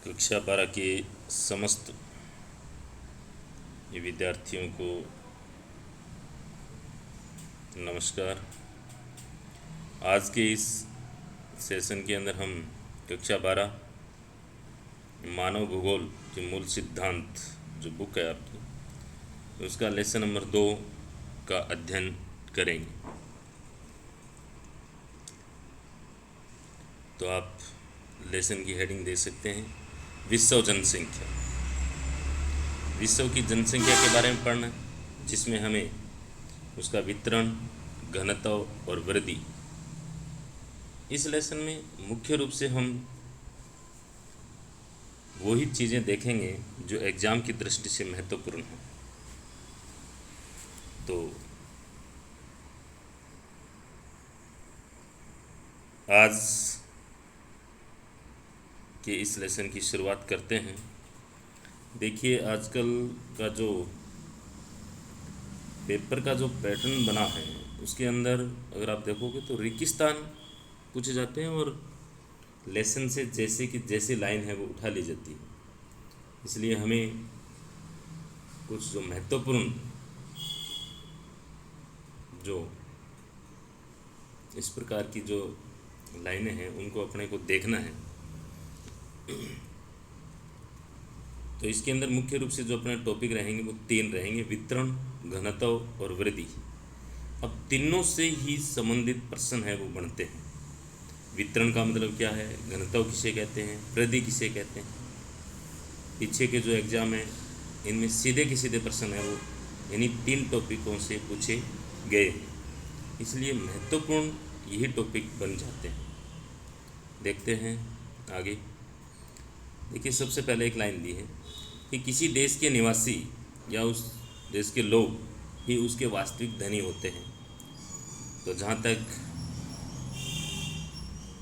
कक्षा 12 के समस्त विद्यार्थियों को नमस्कार। आज के इस सेशन के अंदर हम कक्षा 12 मानव भूगोल के मूल सिद्धांत जो बुक है आपकी, उसका लेसन नंबर 2 का अध्ययन करेंगे। तो आप लेसन की हेडिंग दे सकते हैं, विश्व जनसंख्या। विश्व की जनसंख्या के बारे में पढ़ना, जिसमें हमें उसका वितरण, घनत्व और वृद्धि। इस लेसन में मुख्य रूप से हम वही चीज़ें देखेंगे जो एग्ज़ाम की दृष्टि से महत्वपूर्ण हैं। तो आज के इस लेसन की शुरुआत करते हैं। देखिए, आजकल का जो पेपर का जो पैटर्न बना है, उसके अंदर अगर आप देखोगे तो रेगिस्तान पूछे जाते हैं और लेसन से जैसी लाइन है वो उठा ली जाती है। इसलिए हमें कुछ जो महत्वपूर्ण जो इस प्रकार की जो लाइनें हैं उनको अपने को देखना है। तो इसके अंदर मुख्य रूप से जो अपने टॉपिक रहेंगे वो 3 रहेंगे, वितरण, घनत्व और वृद्धि। अब तीनों से ही संबंधित प्रश्न है वो बनते हैं। वितरण का मतलब क्या है, घनत्व किसे कहते हैं, वृद्धि किसे कहते हैं। पीछे के जो एग्ज़ाम है इनमें सीधे के सीधे प्रश्न है वो इन्हीं 3 टॉपिकों से पूछे गए हैं। इसलिए महत्वपूर्ण यही टॉपिक बन जाते हैं। देखते हैं आगे। देखिए, सबसे पहले एक लाइन दी है कि किसी देश के निवासी या उस देश के लोग ही उसके वास्तविक धनी होते हैं। तो जहाँ तक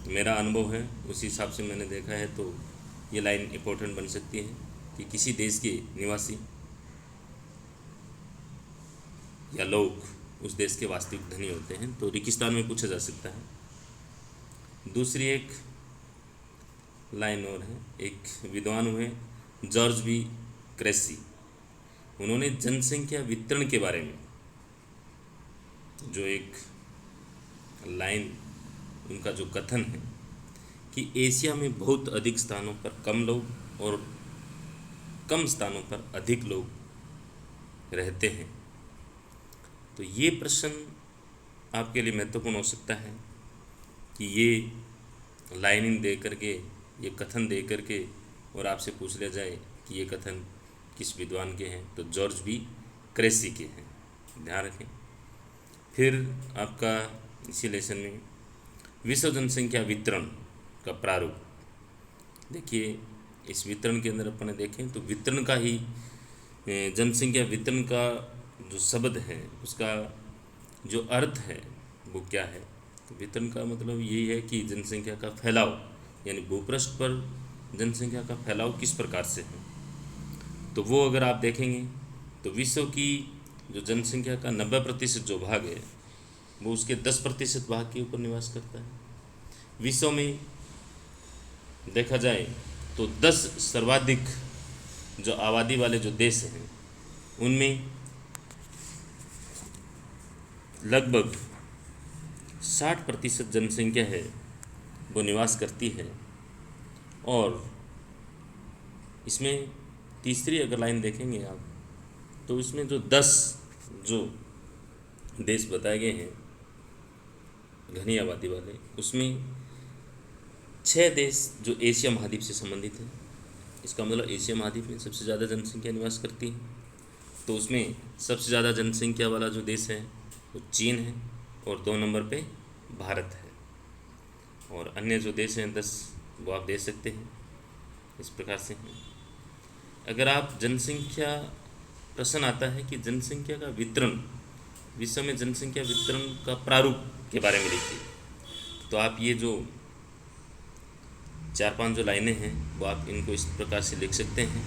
मेरा अनुभव है उस हिसाब से मैंने देखा है, तो ये लाइन इम्पोर्टेंट बन सकती है कि किसी देश के निवासी या लोग उस देश के वास्तविक धनी होते हैं। तो रेगिस्तान में पूछा जा सकता है। दूसरी एक लाइन और है, एक विद्वान हुए जॉर्ज बी क्रेसी, उन्होंने जनसंख्या वितरण के बारे में जो एक लाइन, उनका जो कथन है कि एशिया में बहुत अधिक स्थानों पर कम लोग और कम स्थानों पर अधिक लोग रहते हैं। तो ये प्रश्न आपके लिए महत्वपूर्ण हो सकता है कि ये लाइनिंग दे करके, ये कथन दे करके और आपसे पूछ लिया जाए कि ये कथन किस विद्वान के हैं, तो जॉर्ज बी क्रेसी के हैं। ध्यान रखें। फिर आपका इसी लेसन में विश्व जनसंख्या वितरण का प्रारूप। देखिए, इस वितरण के अंदर अपन देखें तो वितरण का ही, जनसंख्या वितरण का जो शब्द है उसका जो अर्थ है वो क्या है। तो वितरण का मतलब यही है कि जनसंख्या का फैलाव, यानी भूपृष्ठ पर जनसंख्या का फैलाव किस प्रकार से है। तो वो अगर आप देखेंगे तो विश्व की जो जनसंख्या का 90% जो भाग है वो उसके 10% भाग के ऊपर निवास करता है। विश्व में देखा जाए तो 10 सर्वाधिक जो आबादी वाले जो देश हैं उनमें लगभग 60% जनसंख्या है वो निवास करती है। और इसमें तीसरी अगर लाइन देखेंगे आप तो इसमें जो 10 जो देश बताए गए हैं घनी आबादी वाले, उसमें 6 देश जो एशिया महाद्वीप से संबंधित हैं। इसका मतलब एशिया महाद्वीप में सबसे ज़्यादा जनसंख्या निवास करती है। तो उसमें सबसे ज़्यादा जनसंख्या वाला जो देश है वो चीन है और 2 नंबर पे भारत है। और अन्य जो देश हैं 10, वो आप दे सकते हैं इस प्रकार से हैं। अगर आप जनसंख्या प्रश्न आता है कि जनसंख्या का वितरण, विश्व में जनसंख्या वितरण का प्रारूप के बारे में लिखिए, तो आप ये जो 4-5 जो लाइनें हैं वो आप इनको इस प्रकार से लिख सकते हैं।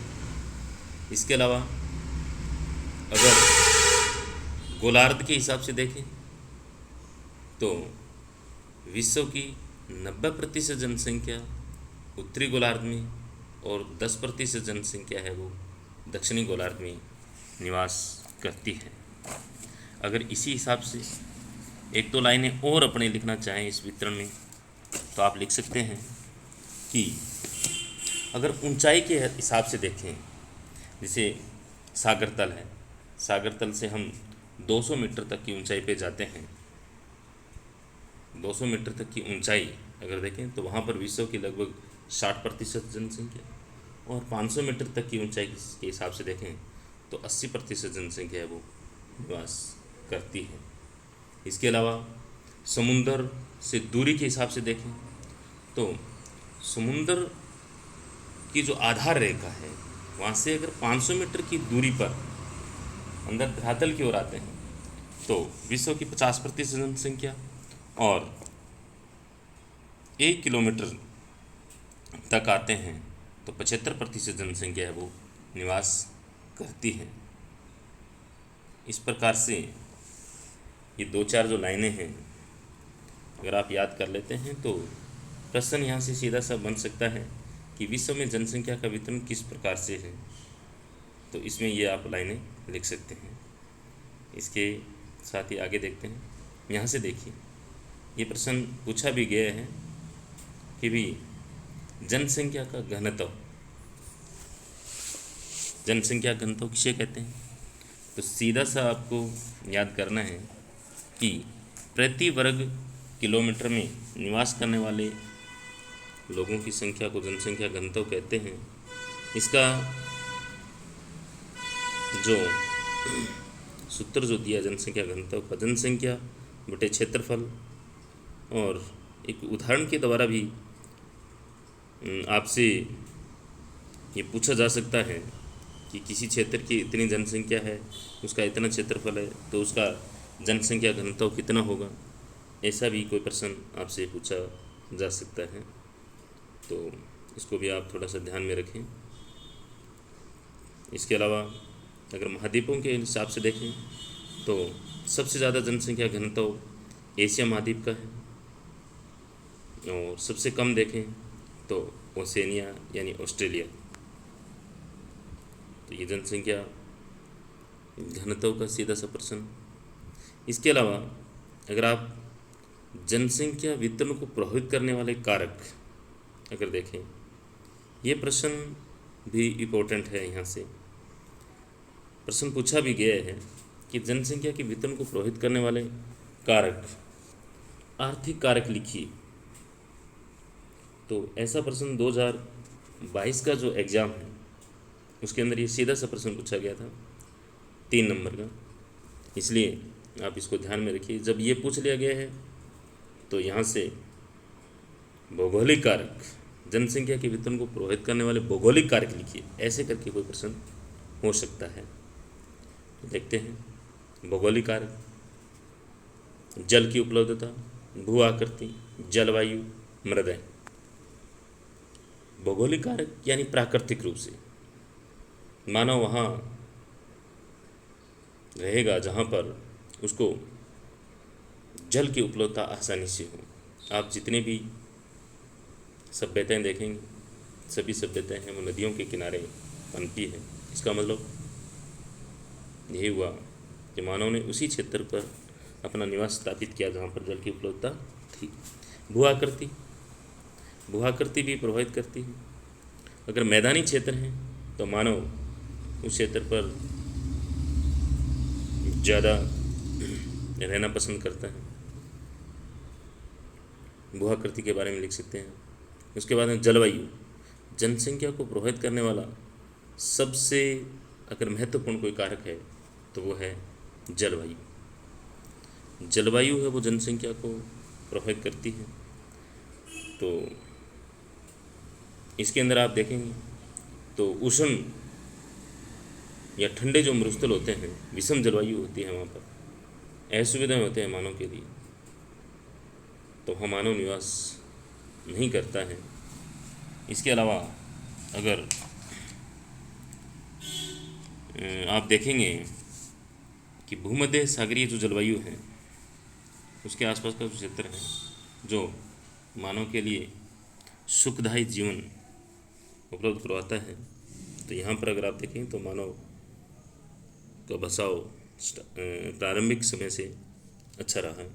इसके अलावा अगर गोलार्ध के हिसाब से देखें तो विश्व की 90% जनसंख्या उत्तरी गोलार्ध में और 10% जनसंख्या है वो दक्षिणी गोलार्ध में निवास करती है। अगर इसी हिसाब से एक दो लाइनें और अपने लिखना चाहें इस वितरण में, तो आप लिख सकते हैं कि अगर ऊंचाई के हिसाब से देखें, जैसे सागर तल है, सागर तल से हम 200 मीटर तक की ऊंचाई पे जाते हैं, 200 मीटर तक की ऊंचाई अगर देखें तो वहाँ पर विश्व की लगभग 60% जनसंख्या, और 500 मीटर तक की ऊंचाई के हिसाब से देखें तो 80% जनसंख्या है वो निवास करती है। इसके अलावा समुंदर से दूरी के हिसाब से देखें तो समुंदर की जो आधार रेखा है वहाँ से अगर 500 मीटर की दूरी पर अंदर धरातल की ओर आते हैं तो विश्व की 50% जनसंख्या, और 1 किलोमीटर तक आते हैं तो 75% जनसंख्या है वो निवास करती है। इस प्रकार से ये 2-4 जो लाइनें हैं अगर आप याद कर लेते हैं तो प्रश्न यहाँ से सीधा सा बन सकता है कि विश्व में जनसंख्या का वितरण किस प्रकार से है, तो इसमें ये आप लाइनें लिख सकते हैं। इसके साथ ही आगे देखते हैं। यहाँ से देखिए, ये प्रश्न पूछा भी गया है कि भी जनसंख्या का घनत्व, जनसंख्या घनत्व किसे कहते हैं, तो सीधा सा आपको याद करना है कि प्रति वर्ग किलोमीटर में निवास करने वाले लोगों की संख्या को जनसंख्या घनत्व कहते हैं। इसका जो सूत्र जो दिया जनसंख्या घनत्व का, जनसंख्या बटे क्षेत्रफल, और एक उदाहरण के द्वारा भी आपसे ये पूछा जा सकता है कि किसी क्षेत्र की इतनी जनसंख्या है, उसका इतना क्षेत्रफल है, तो उसका जनसंख्या घनत्व कितना होगा, ऐसा भी कोई प्रश्न आपसे पूछा जा सकता है। तो इसको भी आप थोड़ा सा ध्यान में रखें। इसके अलावा अगर महाद्वीपों के हिसाब से देखें तो सबसे ज़्यादा जनसंख्या घनत्व एशिया महाद्वीप का है, और सबसे कम देखें तो ओसेनिया यानी ऑस्ट्रेलिया। तो ये जनसंख्या घनत्व का सीधा सा प्रश्न। इसके अलावा अगर आप जनसंख्या वितरण को प्रभावित करने वाले कारक अगर देखें, ये प्रश्न भी इम्पोर्टेंट है। यहाँ से प्रश्न पूछा भी गया है कि जनसंख्या के वितरण को प्रभावित करने वाले कारक, आर्थिक कारक लिखिए। तो ऐसा प्रश्न 2022 का जो एग्ज़ाम है उसके अंदर ये सीधा सा प्रश्न पूछा गया था 3 नंबर का, इसलिए आप इसको ध्यान में रखिए। जब ये पूछ लिया गया है तो यहाँ से भौगोलिक कारक, जनसंख्या के वितरण को प्रभावित करने वाले भौगोलिक कारक लिखिए, ऐसे करके कोई प्रश्न हो सकता है। तो देखते हैं भौगोलिक कारक, जल की उपलब्धता, भू आकृति, जलवायु, मृदा। भौगोलिक कारक यानी प्राकृतिक रूप से मानव वहाँ रहेगा जहाँ पर उसको जल की उपलब्धता आसानी से हो। आप जितने भी सभ्यताएं देखेंगे, सभी सभ्यताएं हैं वो नदियों के किनारे पनपी है। इसका मतलब यही हुआ कि मानव ने उसी क्षेत्र पर अपना निवास स्थापित किया जहाँ पर जल की उपलब्धता थी। भू आकृति, भू आकृति भी प्रभावित करती है। अगर मैदानी क्षेत्र है तो मानव उस क्षेत्र पर ज़्यादा रहना पसंद करता है। भू आकृति के बारे में लिख सकते हैं। उसके बाद जलवायु, जनसंख्या को प्रभावित करने वाला सबसे अगर महत्वपूर्ण कोई कारक है तो वो है जलवायु। जलवायु है वो जनसंख्या को प्रभावित करती है। तो इसके अंदर आप देखेंगे तो उष्ण या ठंडे जो मरुस्थल होते हैं, विषम जलवायु होती है, वहाँ पर असुविधाएं होते हैं मानव के लिए, तो वहाँ मानव निवास नहीं करता है। इसके अलावा अगर आप देखेंगे कि भूमध्य सागरीय जो जलवायु है उसके आसपास का जो क्षेत्र है जो मानव के लिए सुखदायी जीवन उपलब्ध करवाता है। तो यहाँ पर अगर आप देखें तो मानव का बसाव प्रारंभिक समय से अच्छा रहा है।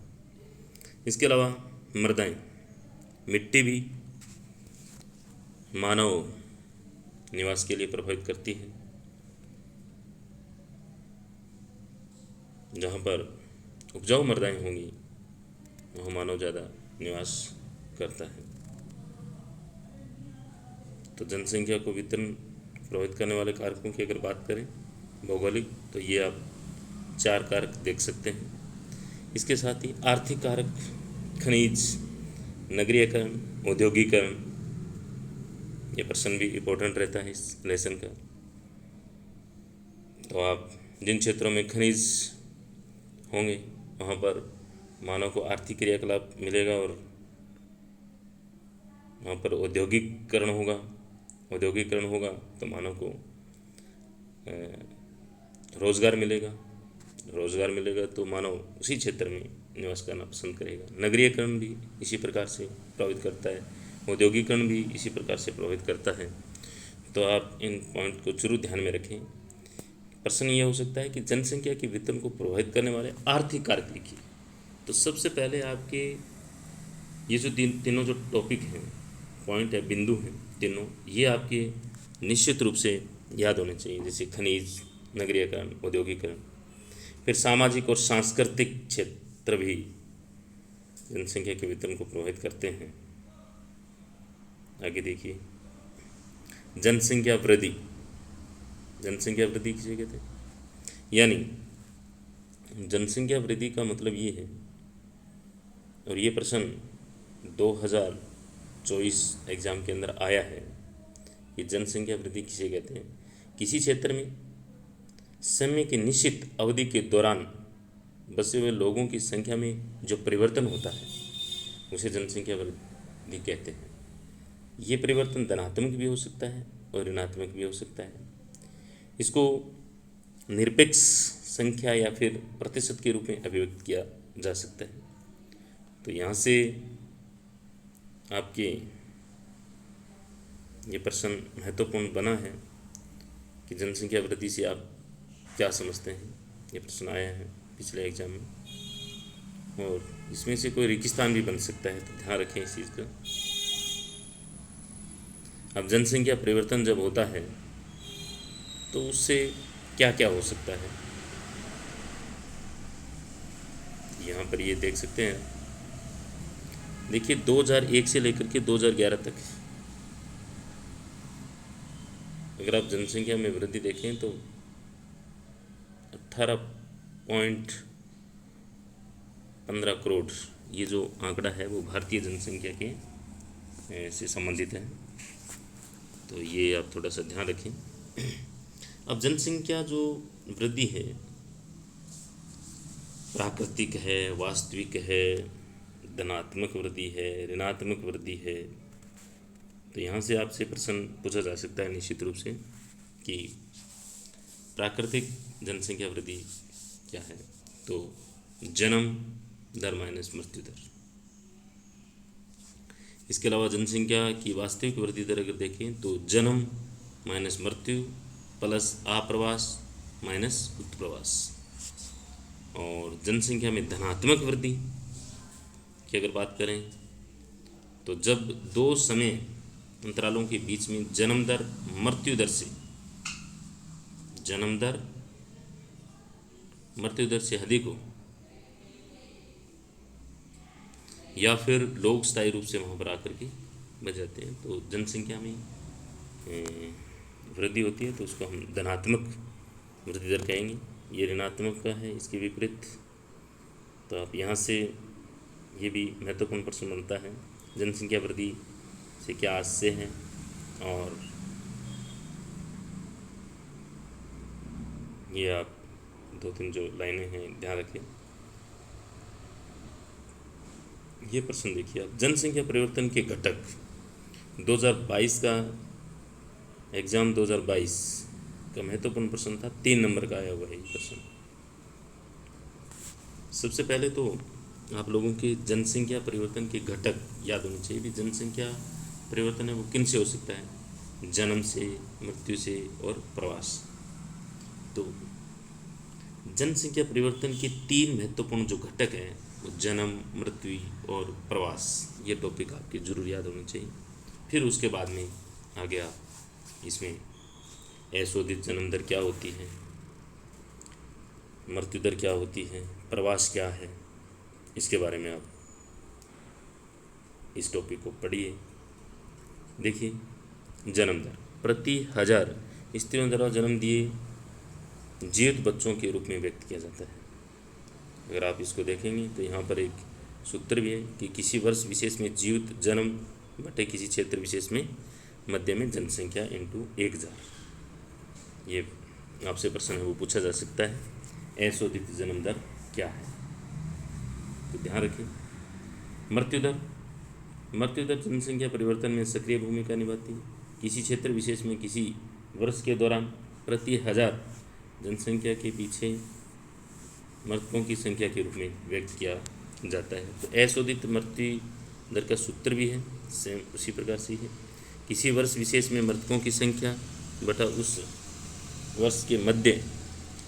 इसके अलावा मृदाएँ, मिट्टी भी मानव निवास के लिए प्रभावित करती है। जहाँ पर उपजाऊ मृदाएँ होंगी वहाँ मानव ज़्यादा निवास करता है। तो जनसंख्या को वितरण प्रभावित करने वाले कारकों की अगर बात करें भौगोलिक, तो ये आप 4 कारक देख सकते हैं। इसके साथ ही आर्थिक कारक, खनिज, नगरीयकरण, औद्योगिकरण, ये प्रश्न भी इम्पोर्टेंट रहता है इस लेसन का। तो आप जिन क्षेत्रों में खनिज होंगे वहाँ पर मानव को आर्थिक क्रियाकलाप मिलेगा और वहाँ पर औद्योगिकरण होगा तो मानव को रोज़गार मिलेगा तो मानव उसी क्षेत्र में निवास करना पसंद करेगा। नगरीयकरण भी इसी प्रकार से प्रभावित करता है, औद्योगिकरण भी इसी प्रकार से प्रभावित करता है। तो आप इन पॉइंट को जरूर ध्यान में रखें। प्रश्न यह हो सकता है कि जनसंख्या के वितरण को प्रभावित करने वाले आर्थिक कारक लिखिए। तो सबसे पहले आपके ये जो तीनों जो टॉपिक हैं, पॉइंट है, बिंदु हैं तीनों, ये आपके निश्चित रूप से याद होने चाहिए। जैसे खनिज, नगरीयकरण, औद्योगिकरण। फिर सामाजिक और सांस्कृतिक क्षेत्र भी जनसंख्या के वितरण को प्रभावित करते हैं। आगे देखिए, जनसंख्या वृद्धि किसे कहते हैं? यानी जनसंख्या वृद्धि का मतलब ये है, और ये प्रश्न 2024 एग्ज़ाम के अंदर आया है कि जनसंख्या वृद्धि किसे कहते हैं? किसी क्षेत्र में समय की निश्चित अवधि के दौरान बसे हुए लोगों की संख्या में जो परिवर्तन होता है उसे जनसंख्या वृद्धि कहते हैं। ये परिवर्तन धनात्मक भी हो सकता है और ऋणात्मक भी हो सकता है। इसको निरपेक्ष संख्या या फिर प्रतिशत के रूप में अभिव्यक्त किया जा सकता है। तो यहाँ से आपके ये प्रश्न महत्वपूर्ण बना है कि जनसंख्या वृद्धि से आप क्या समझते हैं। ये प्रश्न आया है पिछले एग्जाम में, और इसमें से कोई रेगिस्तान भी बन सकता है, तो ध्यान रखें इस चीज़ का। अब जनसंख्या परिवर्तन जब होता है तो उससे क्या क्या हो सकता है, यहाँ पर ये देख सकते हैं। देखिए 2001 से लेकर के 2011 तक अगर आप जनसंख्या में वृद्धि देखें तो 18.15 करोड़ ये जो आंकड़ा है वो भारतीय जनसंख्या के से संबंधित है। तो ये आप थोड़ा सा ध्यान रखें। अब जनसंख्या जो वृद्धि है प्राकृतिक है, वास्तविक है, धनात्मक वृद्धि है, ऋणात्मक वृद्धि है। तो यहाँ से आपसे प्रश्न पूछा जा सकता है निश्चित रूप से कि प्राकृतिक जनसंख्या वृद्धि क्या है। तो जन्म दर माइनस मृत्यु दर। इसके अलावा जनसंख्या की वास्तविक वृद्धि दर अगर देखें तो जन्म माइनस मृत्यु प्लस आप्रवास माइनस उत्प्रवास। और जनसंख्या में धनात्मक वृद्धि की अगर बात करें तो जब दो समय अंतरालों के बीच में जन्म दर मृत्यु दर से अधिक हो, या फिर लोग स्थायी रूप से वहाँ पर आकर के बच जाते हैं, तो जनसंख्या में वृद्धि होती है, तो उसको हम धनात्मक वृद्धि दर कहेंगे। ये ऋणात्मक का है, इसके विपरीत। तो आप यहाँ से ये भी महत्वपूर्ण प्रश्न बनता है, जनसंख्या वृद्धि से क्या आशय हैं, और ये आप 2-3 जो लाइनें हैं ध्यान रखें। ये प्रश्न देखिए आप, जनसंख्या परिवर्तन के घटक 2022 का एग्ज़ाम 2022 का महत्वपूर्ण प्रश्न था, 3 नंबर का आया हुआ है ये प्रश्न। सबसे पहले तो आप लोगों के जनसंख्या परिवर्तन के घटक याद होने चाहिए भी। जनसंख्या परिवर्तन है वो किन से हो सकता है, जन्म से, मृत्यु से और प्रवास। तो जनसंख्या परिवर्तन के 3 महत्वपूर्ण जो घटक हैं वो जन्म, मृत्यु और प्रवास, ये टॉपिक आपके जरूर याद होने चाहिए। फिर उसके बाद में आ गया इसमें अशोधित जन्म दर क्या होती है, मृत्यु दर क्या होती है, प्रवास क्या है, इसके बारे में आप इस टॉपिक को पढ़िए। देखिए, जन्म दर प्रति 1000 स्त्रियों द्वारा जन्म दिए जीवित बच्चों के रूप में व्यक्त किया जाता है। अगर आप इसको देखेंगे तो यहाँ पर एक सूत्र भी है कि किसी वर्ष विशेष में जीवित जन्म बटे किसी क्षेत्र विशेष में मध्य में जनसंख्या इंटू 1000। ये आपसे प्रश्न है वो पूछा जा सकता है। अशोधित जन्म दर क्या है, तो ध्यान रखें। मृत्यु दर जनसंख्या परिवर्तन में सक्रिय भूमिका निभाती है। किसी क्षेत्र विशेष में किसी वर्ष के दौरान प्रति 1000 जनसंख्या के पीछे मृतकों की संख्या के रूप में व्यक्त किया जाता है। तो अशोधित मृत्यु दर का सूत्र भी है, सेम उसी प्रकार से ही है। किसी वर्ष विशेष में मृतकों की संख्या बटा उस वर्ष के मध्य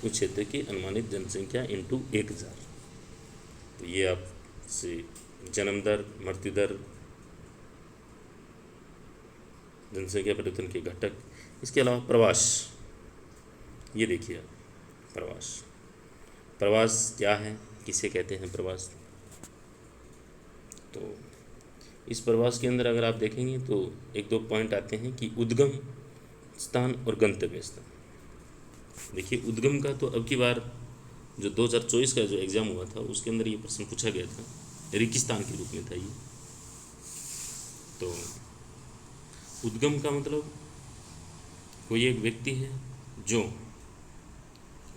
उस क्षेत्र की अनुमानित जनसंख्या इंटू 1000। तो ये आपसे जन्म दर, मृत्यु दर, जनसंख्या परिवर्तन के घटक, इसके अलावा प्रवास, ये देखिए आप। प्रवास क्या है, किसे कहते हैं प्रवास? तो इस प्रवास के अंदर अगर आप देखेंगे तो 1-2 पॉइंट आते हैं कि उद्गम स्थान और गंतव्य स्थान। देखिए, उद्गम का तो अब की बार जो 2024 का जो एग्ज़ाम हुआ था उसके अंदर ये प्रश्न पूछा गया था, रेगिस्तान के रूप में था ये। तो उद्गम का मतलब कोई एक व्यक्ति है जो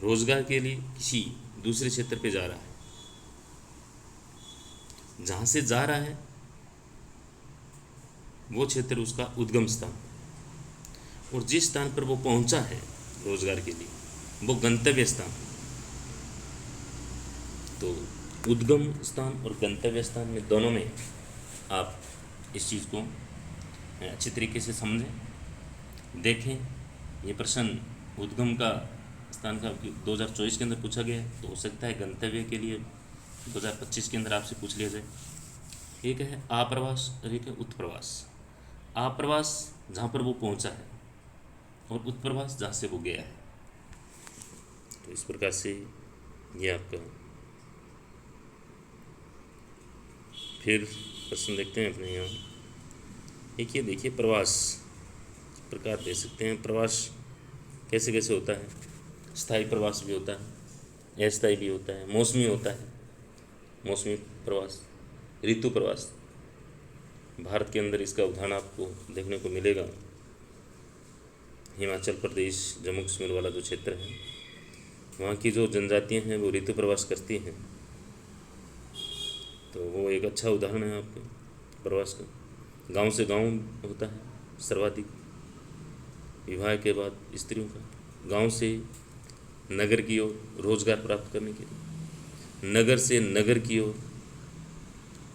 रोजगार के लिए किसी दूसरे क्षेत्र पे जा रहा है, जहाँ से जा रहा है वो क्षेत्र उसका उद्गम स्थान, और जिस स्थान पर वो पहुंचा है रोजगार के लिए वो गंतव्य स्थान। तो उद्गम स्थान और गंतव्य स्थान में दोनों में आप इस चीज़ को अच्छी तरीके से समझें, देखें। ये प्रश्न उद्गम का स्थान का 2024 के अंदर पूछा गया है, तो हो सकता है गंतव्य के लिए 2025 के अंदर आपसे पूछ लिया जाए। एक है आप्रवास और एक है उत्प्रवास। आप्रवास जहाँ पर वो पहुँचा है और उत्प्रवास जहाँ से वो गया है। तो इस प्रकार से ये आपका। फिर प्रश्न देखते हैं अपने यहाँ। एक ये देखिए, प्रवास प्रकार दे सकते हैं। प्रवास कैसे कैसे होता है? स्थायी प्रवास भी होता है, अस्थायी भी होता है, मौसमी होता है। मौसमी प्रवास, ऋतु प्रवास, भारत के अंदर इसका उदाहरण आपको देखने को मिलेगा। हिमाचल प्रदेश, जम्मू कश्मीर वाला जो क्षेत्र है, वहाँ की जो जनजातियाँ हैं वो ऋतु प्रवास करती हैं। तो वो एक अच्छा उदाहरण है आपके प्रवास का। गांव से गांव होता है सर्वाधिक, विवाह के बाद स्त्रियों का गांव से नगर की ओर रोजगार प्राप्त करने के लिए, नगर से नगर की ओर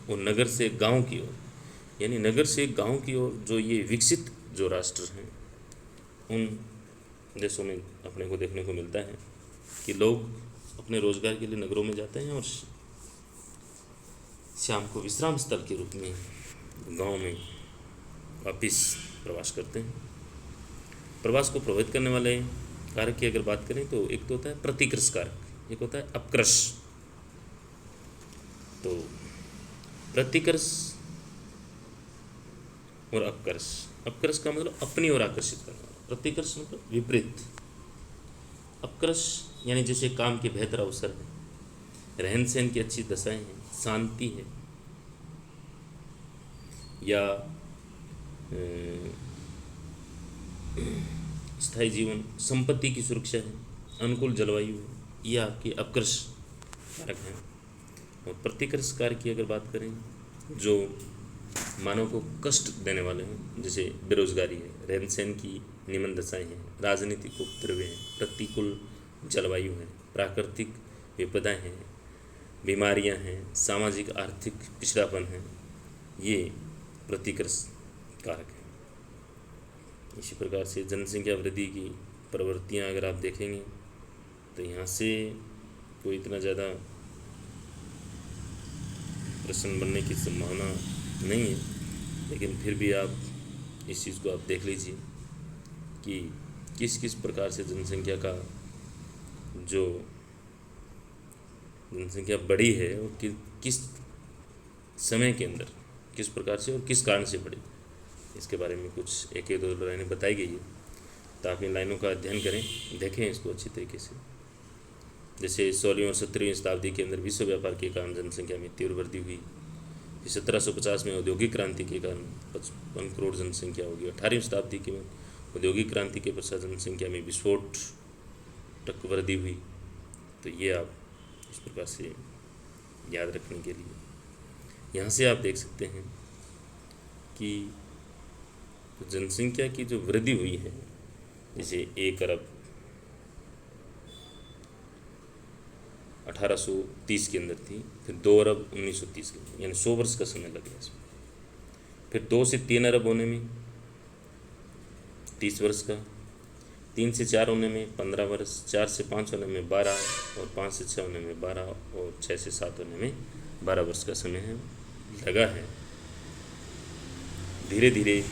और नगर से गांव की ओर, यानी नगर से गांव की ओर जो ये विकसित जो राष्ट्र हैं उन देशों में अपने को देखने को मिलता है कि लोग अपने रोजगार के लिए नगरों में जाते हैं और शाम को विश्राम स्थल के रूप में गांव में वापिस प्रवास करते हैं। प्रवास को प्रभावित करने वाले कारक की अगर बात करें तो एक तो होता है प्रतिकृष कारक, एक होता है अपकृष। तो प्रतिकृष और अपकृष, अपकृष का मतलब अपनी ओर आकर्षित करना, प्रतिकृष मतलब विपरीत। अपकृष यानी जैसे काम के बेहतर अवसर है, रहन सहन की अच्छी दशाएं हैं, शांति है, या स्थायी जीवन, संपत्ति की सुरक्षा है, अनुकूल जलवायु है, ये आपके अपकृष कारक हैं। और प्रतिकृष कारक की अगर बात करें जो मानव को कष्ट देने वाले हैं, जैसे बेरोजगारी है, रहन सहन की निम्न दशाएं हैं, राजनीतिक उपद्रव हैं, प्रतिकूल जलवायु है, प्राकृतिक विपदाएं हैं, बीमारियां हैं, सामाजिक आर्थिक पिछड़ापन है, ये प्रतिकृष कारक है। इसी प्रकार से जनसंख्या वृद्धि की प्रवृत्तियाँ अगर आप देखेंगे तो यहाँ से कोई इतना ज़्यादा प्रश्न बनने की संभावना नहीं है, लेकिन फिर भी आप इस चीज़ को आप देख लीजिए कि किस किस प्रकार से जनसंख्या का जो जनसंख्या बढ़ी है और किस समय के अंदर किस प्रकार से और किस कारण से बढ़ी, इसके बारे में कुछ एक दो लाइनें बताई गई है। तो आप इन लाइनों का अध्ययन करें, देखें इसको अच्छी तरीके से। जैसे 16वीं और 17वीं शताब्दी के अंदर विश्व व्यापार के कारण जनसंख्या में तीव्र वृद्धि हुई। 1750 में औद्योगिक क्रांति के कारण 55 करोड़ जनसंख्या होगी। 18वीं शताब्दी के औद्योगिक क्रांति के पश्चात जनसंख्या में विस्फोट तक वृद्धि हुई। तो ये आप इस प्रकार से याद रखने के लिए यहाँ से आप देख सकते हैं कि जनसंख्या की जो वृद्धि हुई है, जैसे 1 अरब 1830 के अंदर थी, फिर 2 अरब 1930 के अंदर, यानी 100 वर्ष का समय लग गया इसमें। फिर 2 से 3 अरब होने में 30 वर्ष का, 3 से 4 होने में 15 वर्ष, 4 से 5 होने में 12, और 5 से 6 होने में 12, और 6 से 7 होने में 12 वर्ष का समय है लगा है। धीरे धीरे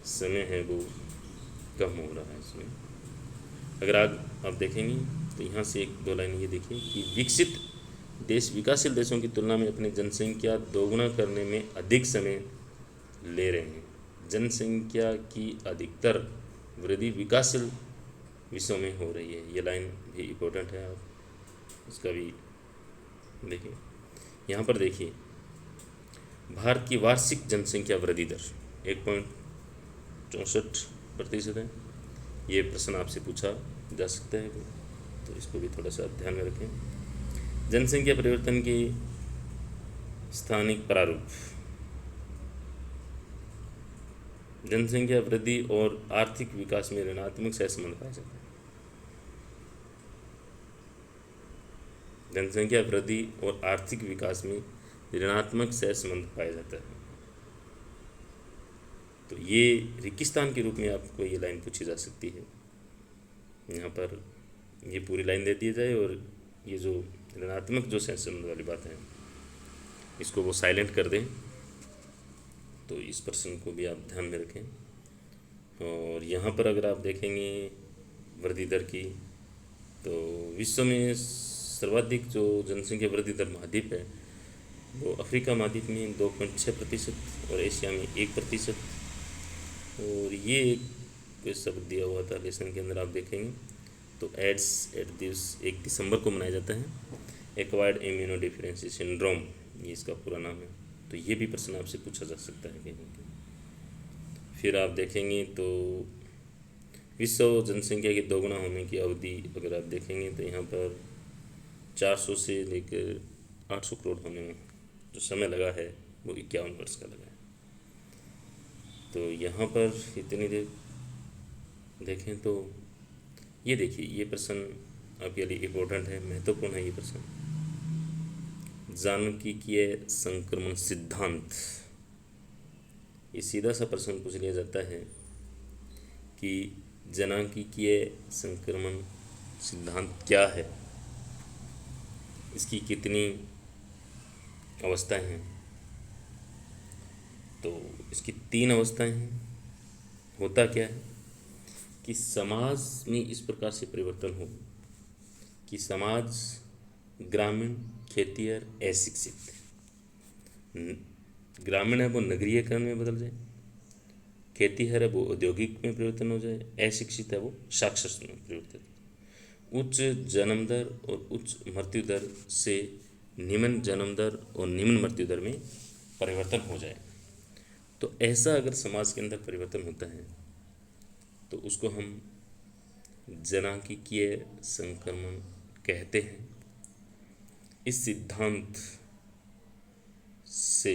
समय है वो कम हो रहा है इसमें। अगर आप देखेंगे तो यहाँ से एक दो लाइन ये देखिए कि विकसित देश विकासशील देशों की तुलना में अपनी जनसंख्या दोगुना करने में अधिक समय ले रहे हैं। जनसंख्या की अधिकतर वृद्धि विकासशील विश्व में हो रही है। ये लाइन भी इम्पोर्टेंट है, आप इसका भी देखिए। यहाँ पर देखिए भारत की वार्षिक जनसंख्या वृद्धि दर 1.64% है। ये प्रश्न आपसे पूछा जा सकता है, तो इसको भी थोड़ा सा ध्यान में रखें। जनसंख्या परिवर्तन के स्थानिक प्रारूप, जनसंख्या वृद्धि और आर्थिक विकास में ऋणात्मक सहसंबंध पाया जाता है। जनसंख्या वृद्धि और आर्थिक विकास में ऋणात्मक सहसंबंध पाया जाता है। तो ये रेगिस्तान के रूप में आपको ये लाइन पूछी जा सकती है। यहाँ पर ये पूरी लाइन दे दी जाए और ये जो ऋणात्मक जो सहसंबंध वाली बात है इसको वो साइलेंट कर दें, तो इस प्रश्न को भी आप ध्यान में रखें। और यहाँ पर अगर आप देखेंगे वृद्धि दर की, तो विश्व में सर्वाधिक जो जनसंख्या वृद्धि दर महाद्वीप है वो अफ्रीका महाद्वीप में 2.6% और एशिया में 1%। और ये एक शब्द दिया हुआ था लेसन के अंदर, आप देखेंगे तो एड्स एट दिस 1 दिसंबर को मनाया जाता है। एक्वायर्ड इम्यूनो डिफिशिएंसी सिंड्रोम, ये इसका पूरा नाम है। तो ये भी प्रश्न आपसे पूछा जा सकता है कहीं कहीं। फिर आप देखेंगे तो विश्व जनसंख्या के दोगुना होने की अवधि अगर आप देखेंगे तो यहाँ पर 400 से लेकर 800 करोड़ होने में जो समय लगा है वो 51 वर्ष का लगा है। तो यहाँ पर इतनी देर देखें तो ये देखिए, ये प्रश्न आपके लिए इम्पोर्टेंट है, महत्वपूर्ण है ये प्रश्न। जनांकीय संक्रमण सिद्धांत, ये सीधा सा प्रश्न पूछ लिया जाता है कि जनांकीय संक्रमण सिद्धांत क्या है, इसकी कितनी अवस्थाएं हैं। तो इसकी 3 अवस्थाएं हैं। होता क्या है कि समाज में इस प्रकार से परिवर्तन हो कि समाज ग्रामीण, खेतिहर, अशिक्षित, ग्रामीण है वो नगरीयकरण में बदल जाए, खेतिहर है वो औद्योगिक में परिवर्तन हो जाए, अशिक्षित है वो साक्षर में परिवर्तित, उच्च जन्म दर और उच्च मृत्यु दर से निम्न जन्म दर और निम्न मृत्यु दर में परिवर्तन हो जाए। तो ऐसा अगर समाज के अंदर परिवर्तन होता है तो उसको हम जनांकीय संक्रमण कहते हैं। इस सिद्धांत से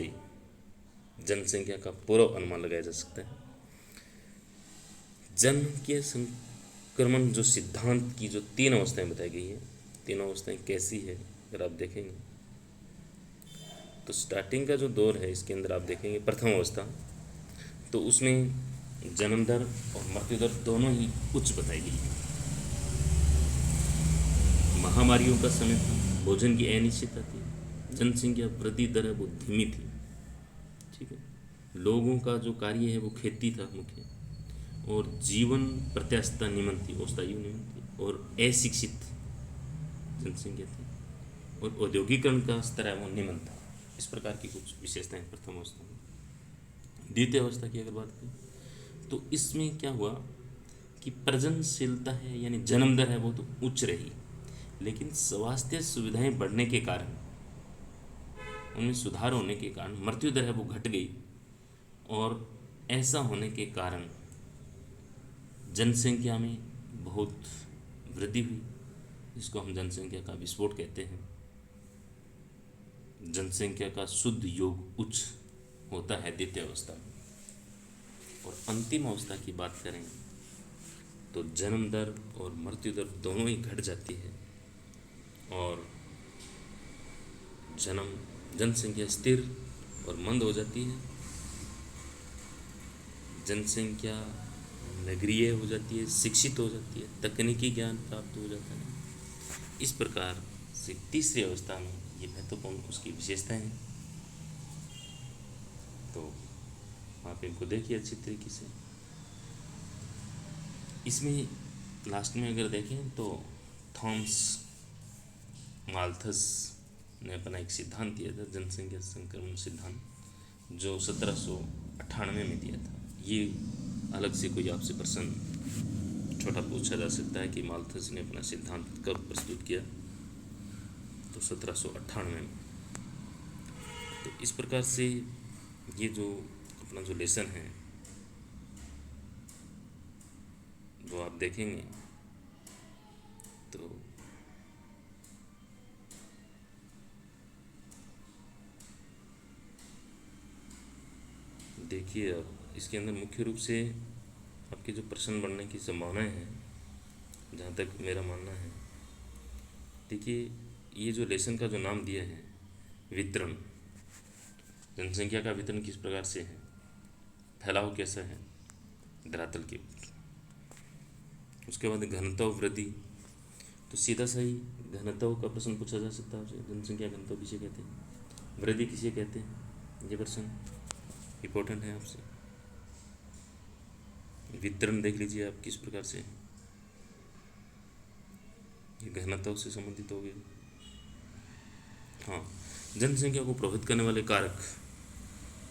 जनसंख्या का पूर्व अनुमान लगाया जा सकता है। जनांकीय संक्रमण जो सिद्धांत की जो 3 अवस्थाएं बताई गई हैं, 3 अवस्थाएं कैसी है अगर आप देखेंगे तो स्टार्टिंग का जो दौर है इसके अंदर आप देखेंगे प्रथम अवस्था, तो उसमें जन्म दर और मृत्यु दर दोनों ही उच्च बताई गई है। महामारियों का समय था, भोजन की अनिश्चितता थी, जनसंख्या वृद्धि दर है वो धीमी थी, ठीक है। लोगों का जो कार्य है वो खेती था मुख्य, और जीवन प्रत्याशा निम्न थी, औषधायु निम्न थी, और अशिक्षित जनसंख्या थी, और औद्योगिकरण का स्तर है वो निम्न था। इस प्रकार की कुछ विशेषताएं प्रथम अवस्था में। द्वितीय अवस्था की अगर बात करें तो इसमें क्या हुआ कि प्रजननशीलता है यानी जन्म दर है वो तो उच्च रही, लेकिन स्वास्थ्य सुविधाएं बढ़ने के कारण, उनमें सुधार होने के कारण मृत्यु दर है वो घट गई, और ऐसा होने के कारण जनसंख्या में बहुत वृद्धि हुई, जिसको हम जनसंख्या का विस्फोट कहते हैं। जनसंख्या का शुद्ध योग उच्च होता है द्वितीय अवस्था में। और अंतिम अवस्था की बात करें तो जन्म दर और मृत्यु दर दोनों ही घट जाती है, और जनसंख्या स्थिर और मंद हो जाती है, जनसंख्या नगरीय हो जाती है, शिक्षित हो जाती है, तकनीकी ज्ञान प्राप्त हो जाता है। इस प्रकार से तीसरी अवस्था में ये महत्वपूर्ण उसकी विशेषताएं हैं। तो आप इनको देखिए अच्छी तरीके से। इसमें लास्ट में अगर देखें तो थॉमस माल्थस ने अपना एक सिद्धांत दिया था, जनसंख्या संक्रमण सिद्धांत, जो 1798 में दिया था। ये अलग से कोई आपसे प्रश्न छोटा पूछा जा सकता है कि माल्थस ने अपना सिद्धांत कब प्रस्तुत किया, तो 1798 में। तो इस प्रकार से ये जो अपना जो लेसन है वो आप देखेंगे तो देखिए आप इसके अंदर मुख्य रूप से आपके जो प्रश्न बनने की संभावनाएं हैं, जहाँ तक मेरा मानना है, देखिए ये जो लेसन का जो नाम दिया है वितरण, जनसंख्या का वितरण किस प्रकार से है, फैलाव कैसा है धरातल के ऊपर। उसके बाद घनत्व वृद्धि, तो सीधा सही घनत्व का प्रश्न पूछा जा सकता है आपसे, जनसंख्या घनत्व किसे कहते हैं, वृद्धि किसे कहते हैं, ये प्रश्न इम्पोर्टेंट है आपसे। वितरण देख लीजिए आप किस प्रकार से, ये घनत्व से संबंधित हो गए। हाँ, जनसंख्या को प्रभावित करने वाले कारक,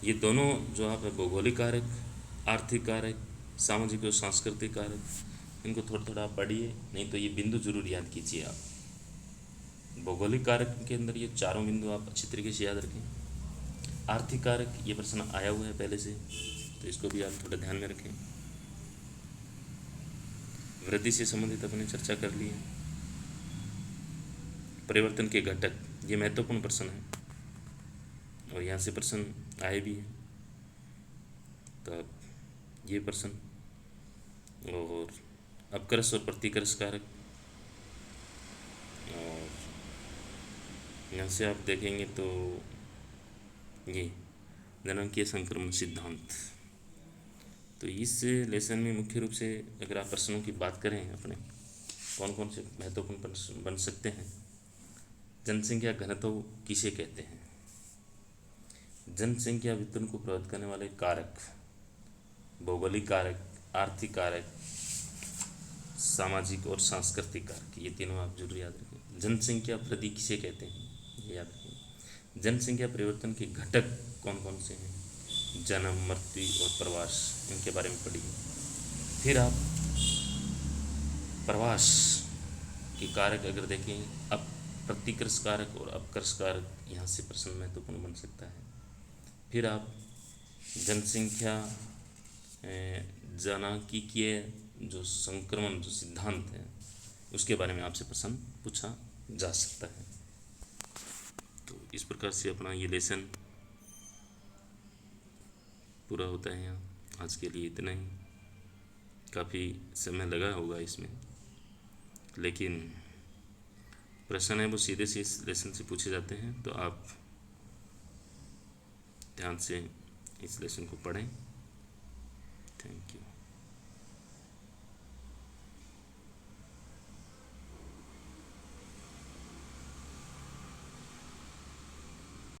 ये दोनों जो आप है भौगोलिक कारक, आर्थिक कारक, सामाजिक और सांस्कृतिक कारक, इनको थोड़ा थोड़ा आप पढ़िए, नहीं तो ये बिंदु जरूर याद कीजिए आप। भौगोलिक कारक के अंदर ये चारों बिंदु आप अच्छी तरीके से याद रखें। आर्थिक कारक ये प्रश्न आया हुआ है पहले से, तो इसको भी आप थोड़ा ध्यान में रखें। वृद्धि से संबंधित अपने चर्चा कर ली है। परिवर्तन के घटक, ये महत्वपूर्ण प्रश्न है और यहाँ से प्रश्न आए भी हैं, तो ये प्रश्न, और अपकृष और प्रतिकृष कारक, और यहाँ से आप देखेंगे तो ये जनांकीय संक्रमण सिद्धांत। तो इस लेसन में मुख्य रूप से अगर आप प्रश्नों की बात करें अपने, कौन कौन से महत्वपूर्ण प्रश्न बन सकते हैं। जनसंख्या घनत्व किसे कहते हैं, जनसंख्या वितरण को प्रभावित करने वाले कारक, भौगोलिक कारक, आर्थिक कारक, सामाजिक और सांस्कृतिक कारक, ये तीनों आप जरूर याद रखें। जनसंख्या वृद्धि किसे कहते हैं, ये याद रखें। जनसंख्या परिवर्तन के घटक कौन कौन से हैं, जन्म, मृत्यु और प्रवास, इनके बारे में पढ़िए। फिर आप प्रवास के कारक अगर देखें, अब प्रतिकृष कारक और अपकृष कारक, यहाँ से प्रश्न महत्वपूर्ण बन सकता है। फिर आप जनसंख्या जनांकीय जो संक्रमण जो सिद्धांत है उसके बारे में आपसे प्रश्न पूछा जा सकता है। तो इस प्रकार से अपना ये लेसन पूरा होता है। यहाँ आज के लिए इतना ही, काफ़ी समय लगा होगा इसमें, लेकिन प्रश्न है वो सीधे से इस लेसन से पूछे जाते हैं, तो आप ध्यान से इस लेसन को पढ़ें।